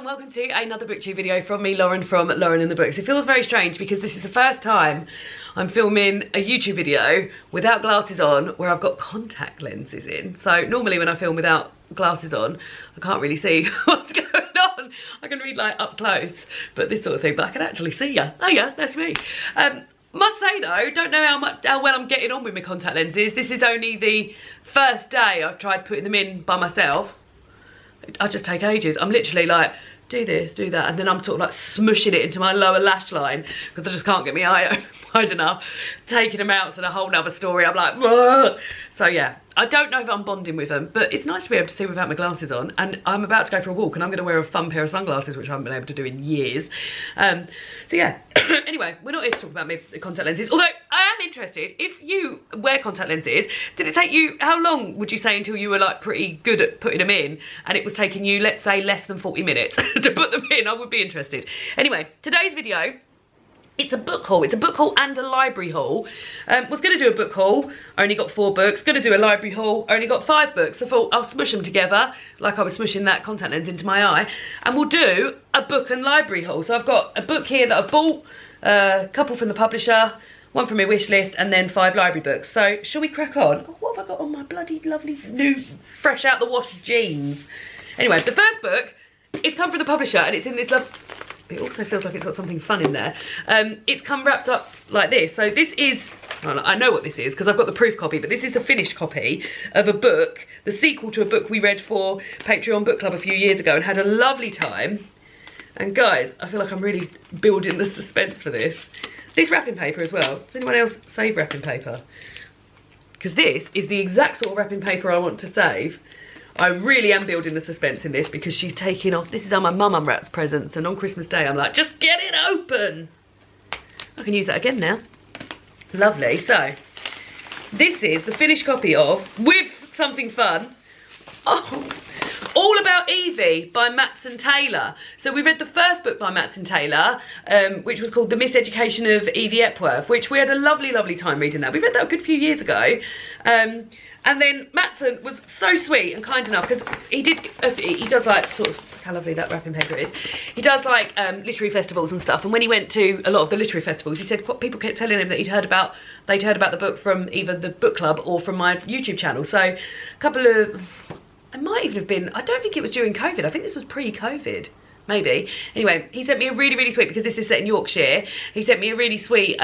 and welcome to another booktube video from me, Lauren, from Lauren in the Books. It feels very strange because this is the first time I'm filming a YouTube video without glasses on where I've got contact lenses in. So normally when I film without glasses on, I can't really see what's going on. I can read like up close, but this sort of thing, but I can actually see ya. Oh yeah, that's me. Must say though, don't know how well I'm getting on with my contact lenses. This is only the first day I've tried putting them in by myself. I just take ages. I'm literally like, do this, do that, and then I'm sort of like smushing it into my lower lash line because I just can't get my eye open wide enough. Taking them out's a whole nother story. I'm like, whoa. So yeah, I don't know if I'm bonding with them, but it's nice to be able to see without my glasses on. And I'm about to go for a walk and I'm going to wear a fun pair of sunglasses, which I haven't been able to do in years. So yeah, anyway, we're not here to talk about my contact lenses, although I am interested, if you wear contact lenses, did it take you, how long would you say until you were like pretty good at putting them in and it was taking you, let's say, less than 40 minutes to put them in? I would be interested. Anyway, today's video, it's a book haul. It's a book haul and a library haul. Was going to do a book haul, only got 4 books. Going to do a library haul, only got 5 books. I thought I'll smush them together, like I was smushing that contact lens into my eye. And we'll do a book and library haul. So I've got a book here that I've bought, a couple from the publisher, 1 from my wish list, and then 5 library books. So shall we crack on? Oh, what have I got on my bloody lovely new, fresh out the wash jeans? Anyway, the first book, it's come from the publisher and it's in this love. It also feels like it's got something fun in there. It's come wrapped up like this. So this is, well, I know what this is because I've got the proof copy, but this is the finished copy of a book, the sequel to a book we read for Patreon Book Club a few years ago and had a lovely time. And guys, I feel like I'm really building the suspense for this. This wrapping paper as well. Does anyone else save wrapping paper? Because this is the exact sort of wrapping paper I want to save. I really am building the suspense in this because she's taking off. This is how my mum unwraps presents, and on Christmas Day I'm like, just get it open. I can use that again now. Lovely. So this is the finished copy of, with something fun, All About Evie by Marceline Taylor. So we read the first book by Marceline Taylor, which was called The Miseducation of Evie Epworth, which we had a lovely, lovely time reading that. We read that a good few years ago. And then Marceline was so sweet and kind enough because he does like sort of, how lovely that wrapping paper is. He does like literary festivals and stuff. And when he went to a lot of the literary festivals, he said people kept telling him that they'd heard about the book from either the book club or from my YouTube channel. So a couple of, it might even have been, I don't think it was during COVID. I think this was pre-COVID, maybe. Anyway, he sent me a really, really sweet, because this is set in Yorkshire, he sent me a really sweet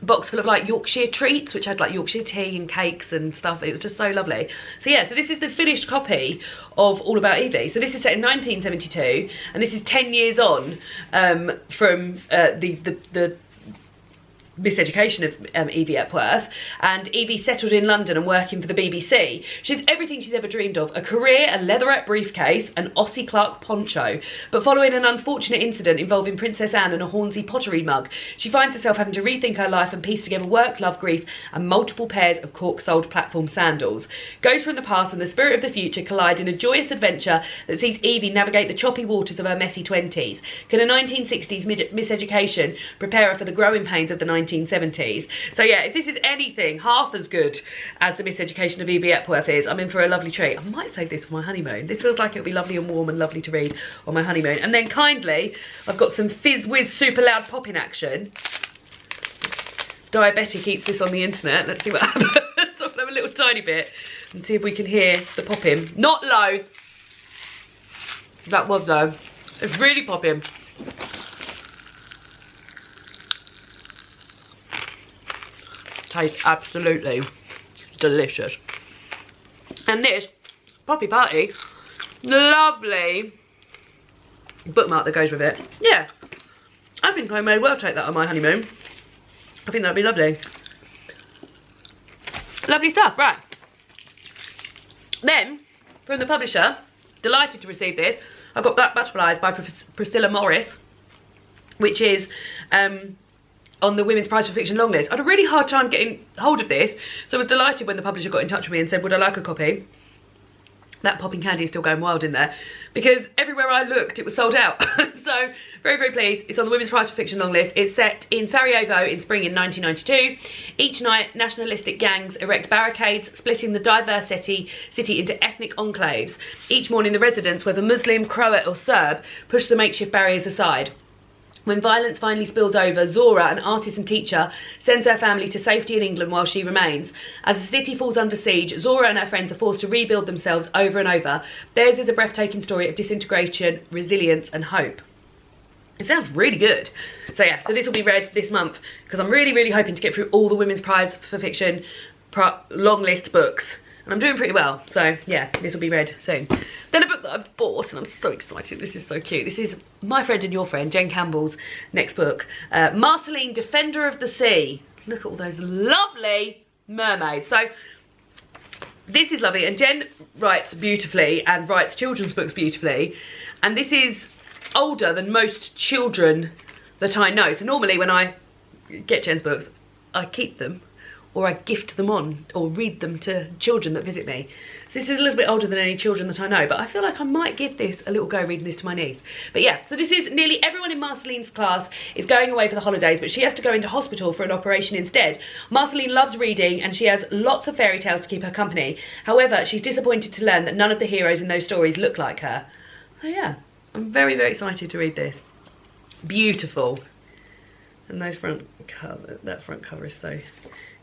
box full of like Yorkshire treats, which had like Yorkshire tea and cakes and stuff. It was just so lovely. So yeah, so this is the finished copy of All About Evie. So this is set in 1972, and this is 10 years on from the miseducation of Evie Epworth, and Evie settled in London and working for the BBC. She's everything she's ever dreamed of: a career, a leatherette briefcase, an Ossie Clark poncho. But following an unfortunate incident involving Princess Anne and a Hornsey pottery mug, she finds herself having to rethink her life and piece together work, love, grief, and multiple pairs of cork-soled platform sandals. Ghosts from the past and the spirit of the future collide in a joyous adventure that sees Evie navigate the choppy waters of her messy 20s. Can a 1960s miseducation prepare her for the growing pains of the 1970s? So yeah, if this is anything half as good as The Miseducation of Evie Epworth is, I'm in for a lovely treat. I might save this for my honeymoon. This feels like it'll be lovely and warm and lovely to read on my honeymoon. And then kindly, I've got some Fizz Whiz super loud popping action. Diabetic eats this on the internet. Let's see what happens. I'll have a little tiny bit and see if we can hear the popping. Not loads. That was though. It's really popping. Tastes absolutely delicious. And this Poppy Party, lovely bookmark that goes with it. Yeah, I think I may well take that on my honeymoon. I think that'd be lovely. Lovely stuff, right. Then, from the publisher, delighted to receive this, I've got Black Butterflies by Priscilla Morris, which is on the Women's Prize for Fiction long list. I had a really hard time getting hold of this, so I was delighted when the publisher got in touch with me and said, would I like a copy? That popping candy is still going wild in there because everywhere I looked it was sold out. So very, very pleased. It's on the Women's Prize for Fiction long list. It's set in Sarajevo in spring in 1992. Each night nationalistic gangs erect barricades splitting the diverse city into ethnic enclaves. Each morning the residents, whether Muslim, Croat or Serb, push the makeshift barriers aside. When violence finally spills over, Zora, an artist and teacher, sends her family to safety in England while she remains. As the city falls under siege, Zora and her friends are forced to rebuild themselves over and over. Theirs is a breathtaking story of disintegration, resilience and hope. It sounds really good. So yeah, so this will be read this month because I'm really, really hoping to get through all the Women's Prize for Fiction long list books. And I'm doing pretty well, so yeah, this will be read soon. Then a book that I bought, and I'm so excited, this is so cute. This is my friend and your friend, Jen Campbell's next book. Marceline, Defender of the Sea. Look at all those lovely mermaids. So, this is lovely, and Jen writes beautifully, and writes children's books beautifully. And this is older than most children that I know. So normally when I get Jen's books, I keep them, or I gift them on, or read them to children that visit me. So this is a little bit older than any children that I know, but I feel like I might give this a little go reading this to my niece. But yeah, so this is nearly everyone in Marceline's class is going away for the holidays, but she has to go into hospital for an operation instead. Marceline loves reading and she has lots of fairy tales to keep her company. However, she's disappointed to learn that none of the heroes in those stories look like her. So yeah, I'm very, very excited to read this. Beautiful. And those that front cover is so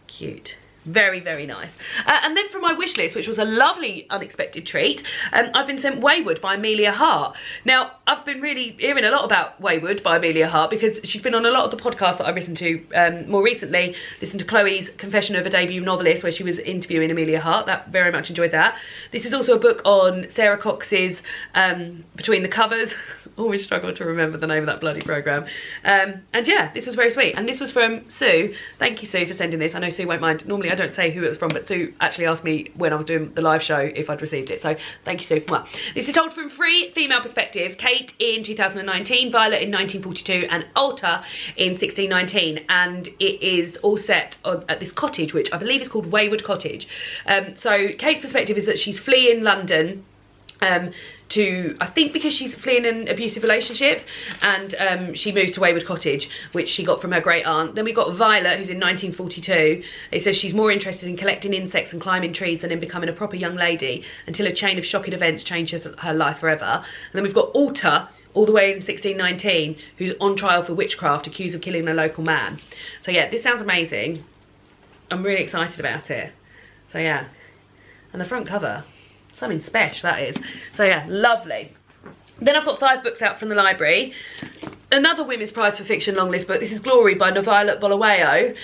cute. Very, very nice. And then from my wish list, which was a lovely unexpected treat, I've been sent Wayward by Amelia Hart. Now, I've been really hearing a lot about Wayward by Amelia Hart because she's been on a lot of the podcasts that I've listened to more recently. Listened to Chloe's Confession of a Debut Novelist, where she was interviewing Amelia Hart. That very much enjoyed that. This is also a book on Sarah Cox's Between the Covers. Always struggle to remember the name of that bloody programme. And yeah, this was very sweet. And this was from Sue. Thank you, Sue, for sending this. I know Sue won't mind. Normally I don't say who it was from, but Sue actually asked me when I was doing the live show if I'd received it. So thank you, Sue. Well, this is told from 3 female perspectives. Kate in 2019, Violet in 1942, and Alta in 1619. And it is all set at this cottage, which I believe is called Wayward Cottage. So Kate's perspective is that she's fleeing London I think because she's fleeing an abusive relationship, and she moves to Wayward Cottage, which she got from her great aunt. Then we got Violet, who's in 1942. It says she's more interested in collecting insects and climbing trees than in becoming a proper young lady, until a chain of shocking events changes her life forever. And then we've got Alta, all the way in 1619, who's on trial for witchcraft, accused of killing a local man. So yeah, this sounds amazing. I'm really excited about it. So yeah, and the front cover, something special that is. So yeah, lovely. Then I've got 5 books out from the library. Another Women's Prize for Fiction long list book. This is Glory by Violet Bulawayo.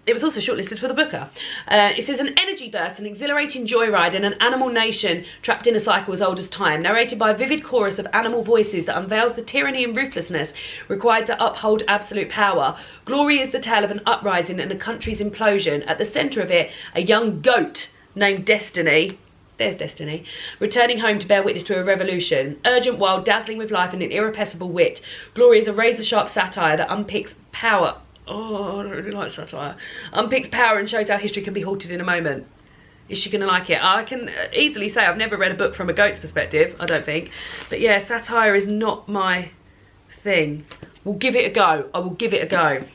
It was also shortlisted for the Booker. It says an energy burst, an exhilarating joyride in an animal nation trapped in a cycle as old as time, narrated by a vivid chorus of animal voices that unveils the tyranny and ruthlessness required to uphold absolute power. Glory is the tale of an uprising and a country's implosion. At the centre of it, a young goat named Destiny. There's Destiny, returning home to bear witness to a revolution. Urgent, wild, dazzling with life and an irrepressible wit. Glory is a razor-sharp satire that unpicks power. Oh, I don't really like satire. Unpicks power and shows how history can be halted in a moment. Is she going to like it? I can easily say I've never read a book from a goat's perspective, I don't think. But yeah, satire is not my thing. We'll give it a go. I will give it a go.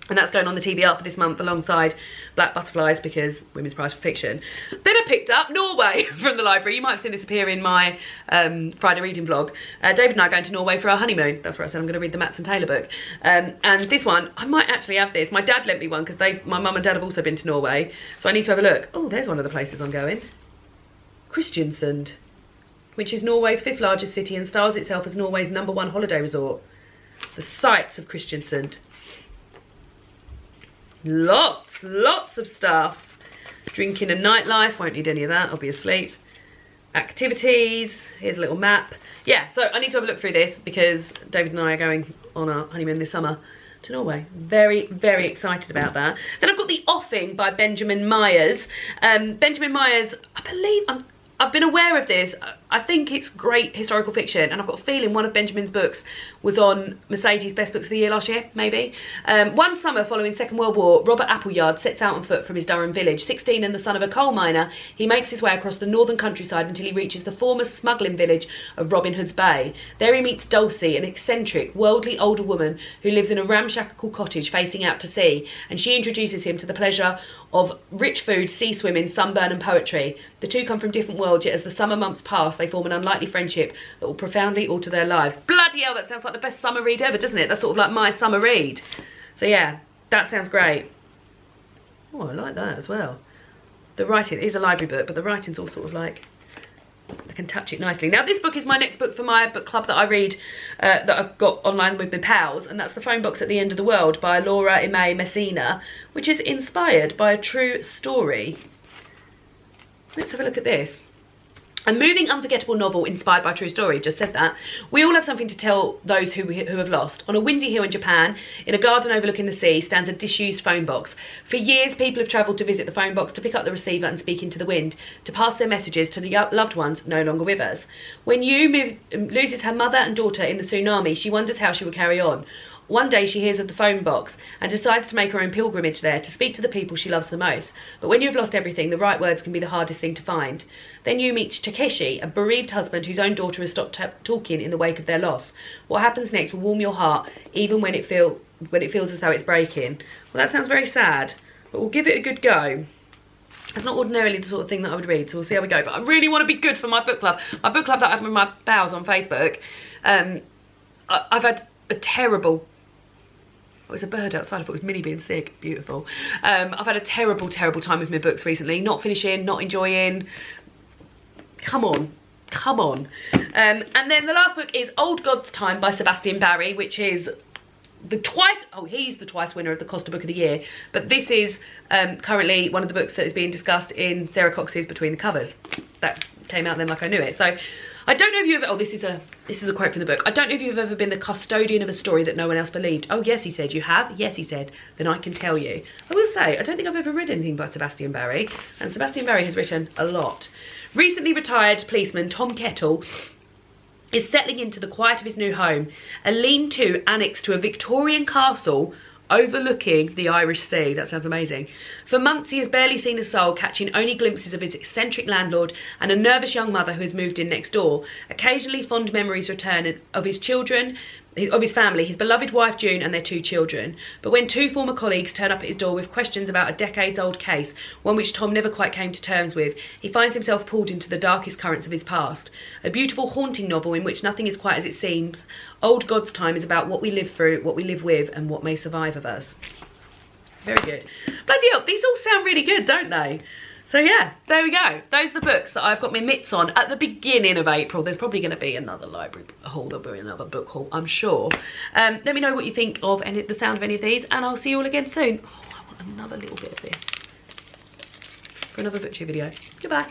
And that's going on the TBR for this month alongside Black Butterflies, because Women's Prize for Fiction. Then I picked up Norway from the library. You might have seen this appear in my Friday reading vlog. David and I are going to Norway for our honeymoon. That's where I said I'm going to read the Matson Taylor book. And this one, I might actually have this. My dad lent me one because my mum and dad have also been to Norway. So I need to have a look. Oh, there's one of the places I'm going. Kristiansand, which is Norway's 5th largest city and styles itself as Norway's #1 holiday resort. The sights of Kristiansand. Lots of stuff. Drinking and nightlife, won't need any of that, I'll be asleep. Activities, here's a little map. Yeah, so I need to have a look through this because David and I are going on our honeymoon this summer to Norway. Very, very excited about that. Then I've got The Offing by Benjamin Myers. Benjamin Myers, I believe, I've been aware of this. I think it's great historical fiction, and I've got a feeling one of Benjamin's books was on Mercedes' Best Books of the Year last year, maybe. One summer following Second World War, Robert Appleyard sets out on foot from his Durham village. 16 and the son of a coal miner, he makes his way across the northern countryside until he reaches the former smuggling village of Robin Hood's Bay. There he meets Dulcie, an eccentric, worldly older woman who lives in a ramshackle cottage facing out to sea, and she introduces him to the pleasure of rich food, sea swimming, sunburn and poetry. The two come from different worlds, yet as the summer months pass, they form an unlikely friendship that will profoundly alter their lives. Bloody hell, that sounds like the best summer read ever, doesn't it? That's sort of like my summer read. So yeah, that sounds great. Oh, I like that as well. The writing is a library book, but the writing's all sort of like, I can touch it nicely. Now, this book is my next book for my book club that I read, that I've got online with my pals, and that's The Phone Box at the End of the World by Laura Imay Messina, which is inspired by a true story. Let's have a look at this. A moving, unforgettable novel inspired by a true story, just said that. We all have something to tell those who have lost. On a windy hill in Japan, in a garden overlooking the sea, stands a disused phone box. For years, people have travelled to visit the phone box, to pick up the receiver and speak into the wind, to pass their messages to the loved ones no longer with us. When Yu loses her mother and daughter in the tsunami, she wonders how she will carry on. One day she hears of the phone box and decides to make her own pilgrimage there to speak to the people she loves the most. But when you've lost everything, the right words can be the hardest thing to find. Then you meet Takeshi, a bereaved husband whose own daughter has stopped talking in the wake of their loss. What happens next will warm your heart, even when it feels as though it's breaking. Well, that sounds very sad, but we'll give it a good go. It's not ordinarily the sort of thing that I would read, so we'll see how we go. But I really want to be good for my book club. My book club that I have with my pals on Facebook. I've had a terrible... Oh, it's a bird outside. I thought it was Minnie being sick. Beautiful. I've had a terrible, terrible time with my books recently. Not finishing, not enjoying. Come on. Come on. And then the last book is Old God's Time by Sebastian Barry, which is he's the twice winner of the Costa Book of the Year. But this is currently one of the books that is being discussed in Sarah Cox's Between the Covers. That came out then like I knew it. So I don't know if you've, this is a quote from the book. I don't know if you've ever been the custodian of a story that no one else believed. Oh yes, he said. You have? Yes, he said. Then I can tell you. I will say, I don't think I've ever read anything by Sebastian Barry, and Sebastian Barry has written a lot. Recently retired policeman Tom Kettle is settling into the quiet of his new home, a lean-to annexed to a Victorian castle overlooking the Irish Sea. That sounds amazing. For months he has barely seen a soul, catching only glimpses of his eccentric landlord and a nervous young mother who has moved in next door. Occasionally fond memories return of his children, of his family, his beloved wife June and their 2 children. But when 2 former colleagues turn up at his door with questions about a decades-old case, one which Tom never quite came to terms with, he finds himself pulled into the darkest currents of his past. A beautiful, haunting novel in which nothing is quite as it seems. Old God's Time is about what we live through, what we live with, and what may survive of us. Very good. Bloody hell, these all sound really good, don't they? So yeah, there we go. Those are the books that I've got my mitts on at the beginning of April. There's probably going to be another library haul, there'll be another book haul, I'm sure. Let me know what you think of the sound of any of these, and I'll see you all again soon. Oh, I want another little bit of this for another booktube video. Goodbye.